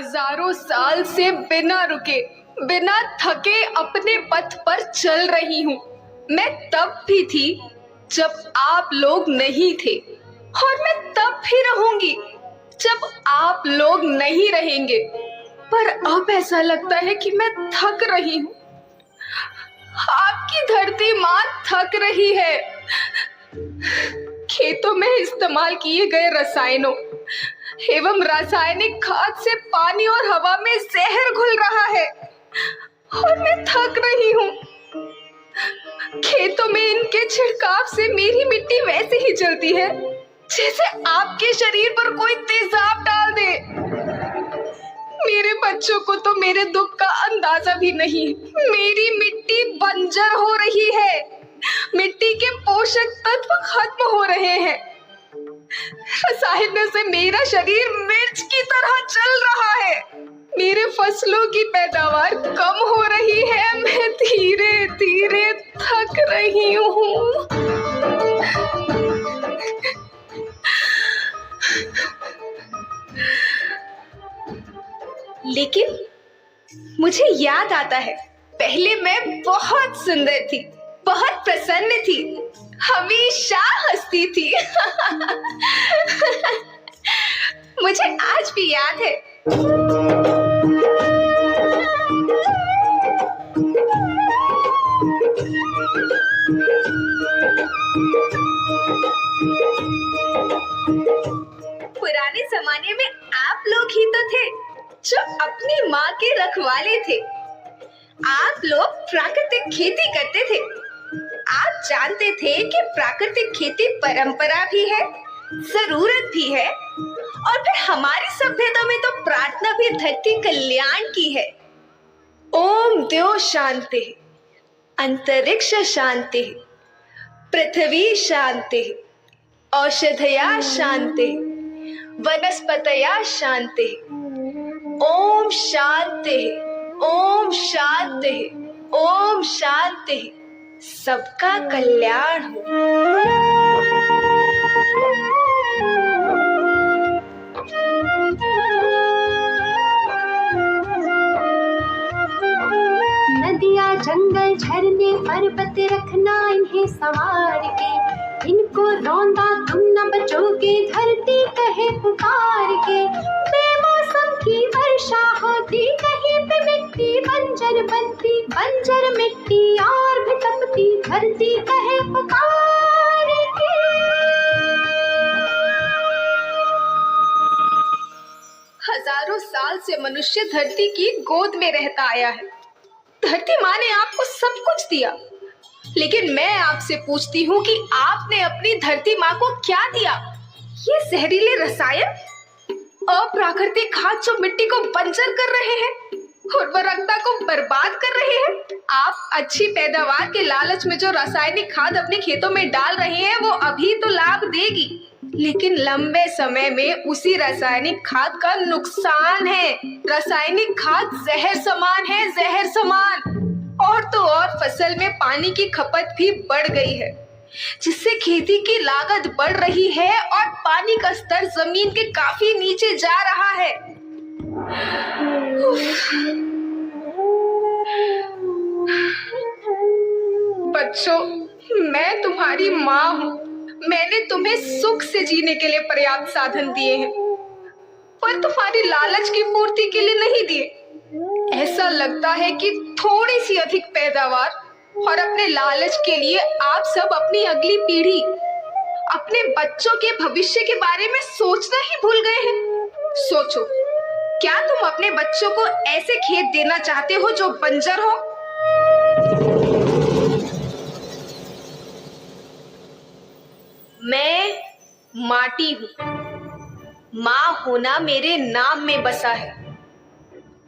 हजारों साल से बिना रुके, बिना थके अपने पथ पर चल रही हूँ। मैं तब भी थी जब आप लोग नहीं थे, और मैं तब भी रहूंगी जब आप लोग नहीं रहेंगे। पर अब ऐसा लगता है कि मैं थक रही हूँ। आपकी धरती माँ थक रही है। खेतों में इस्तेमाल किए गए रसायनों एवं रासायनिक खाद से पानी और हवा में जहर घुल रहा है, और मैं थक रही हूँ। खेतों में इनके छिड़काव से मेरी मिट्टी वैसे ही जलती है जैसे आपके शरीर पर कोई तेजाब डाल दे। मेरे बच्चों को तो मेरे दुख का अंदाजा भी नहीं। मेरी मिट्टी बंजर हो रही है, मिट्टी के पोषक तत्व खत्म हो रहे हैं। रसायनों से मेरा शरीर मिर्च की तरह जल रहा है। मेरे फसलों की पैदावार कम हो रही है। मैं धीरे धीरे थक रही हूँ। लेकिन मुझे याद आता है, पहले मैं बहुत सुंदर थी, बहुत प्रसन्न थी, हमेशा हंसती थी। मुझे आज भी याद है। पुराने जमाने में आप लोग ही तो थे जो अपनी माँ के रखवाले थे। आप लोग प्राकृतिक खेती करते थे। आप जानते थे कि प्राकृतिक खेती परंपरा भी है, जरूरत भी है, और फिर हमारी सभ्यता में तो प्रार्थना भी धरती कल्याण की है। ओम द्यो शांति, अंतरिक्ष शांति, पृथ्वी शांति, औषधया शांति, वनस्पतया शांति। ओम शांति, ओम शांति, ओम शांति। सबका कल्याण हो। नदियाँ, जंगल, झरने, पर्वत रखना इन्हें संवार के, इनको रौंदा तुम न बचोगे, धरती कहे पुकार के। बेमौसम की वर्षा होती, कहीं पे मिट्टी बंजर बनती, बंजर मिट्टी और भी तपती, धरती कहे पुकार के। हजारों साल से मनुष्य धरती की गोद में रहता आया है। धरती माँ ने आपको सब कुछ दिया, लेकिन मैं आपसे पूछती हूँ कि आपने अपनी धरती माँ को क्या दिया? ये जहरीले रसायन, अप्राकृतिक खाद जो मिट्टी को बंजर कर रहे हैं, उर्वरकता को बर्बाद कर रहे हैं। आप अच्छी पैदावार के लालच में जो रासायनिक खाद अपने खेतों में डाल रहे हैं, वो अभी तो लाभ देगी, लेकिन लंबे समय में उसी रासायनिक खाद का नुकसान है। रासायनिक खाद जहर समान है, जहर समान। और तो और फसल में पानी की खपत भी बढ़ गई है, जिससे खेती की लागत बढ़ रही है और पानी का स्तर जमीन के काफी नीचे जा रहा है। बच्चों, मैं तुम्हारी माँ हूँ। मैंने तुम्हें सुख से जीने के लिए पर्याप्त साधन दिए हैं, पर तुम्हारी लालच की पूर्ति के लिए नहीं दिए। ऐसा लगता है कि थोड़ी सी अधिक पैदावार और अपने लालच के लिए आप सब अपनी अगली पीढ़ी, अपने बच्चों के भविष्य के बारे में सोचना ही भूल गए हैं। सोचो, क्या तुम अपने बच्चों को ऐसे खेत देना चाहते हो जो बंजर हो? मैं माटी हूँ। माँ होना मेरे नाम में बसा है।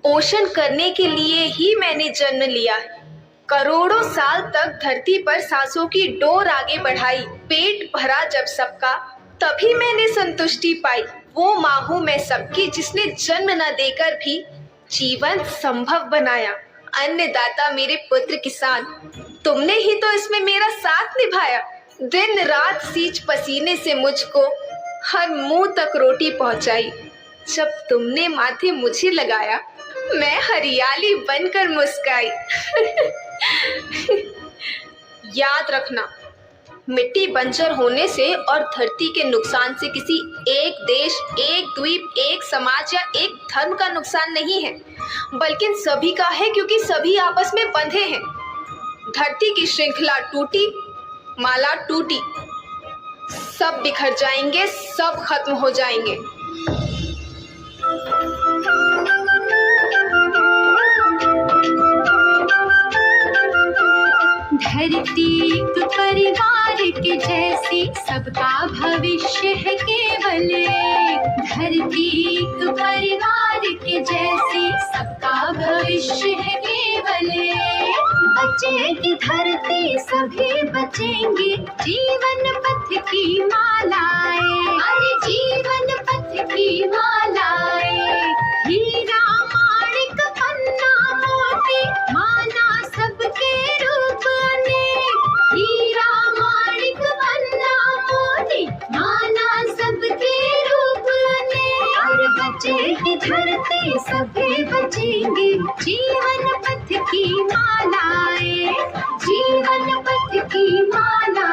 पोषण करने के लिए ही मैंने जन्म लिया है। करोड़ों साल तक धरती पर सांसों की डोर आगे बढ़ाई। पेट भरा जब सबका, तभी मैंने संतुष्टि पाई। वो माँ हूँ मैं सबकी, जिसने जन्म न देकर भी जीवन संभव बनाया। अन्नदाता मेरे पुत्र किसान, तुमने ही तो इसमें मेरा साथ निभाया। दिन रात सींच पसीने से मुझको हर मुंह तक रोटी पहुंचाई। जब तुमने माथे मुझे लगाया, मैं हरियाली बनकर मुस्काई। याद रखना, मिट्टी बंजर होने से और धरती के नुकसान से किसी एक देश, एक द्वीप, एक समाज या एक धर्म का नुकसान नहीं है, बल्कि सभी का है, क्योंकि सभी आपस में बंधे हैं। धरती की श्रृंखला टूटी, माला टूटी, सब बिखर जाएंगे, सब खत्म हो जाएंगे। धरती एक परिवार के जैसी, सबका भविष्य है केवल एक। धरती एक परिवार के जैसी, सबका भविष्य है केवल एक। बचेगी धरती, सभी बचेंगे, जीवन पथ की मालाएं, अरे जीवन पथ की मालाएं। हीरा माणिक पन्ना मोती, माना सबके रूप अनेक। हीरा माणिक पन्ना मोती, माना सबके रूप अनेक। और बचेगी धरती, सभी बचेंगे, जीवन पथ की मालाएं, जीवन पथ की माला।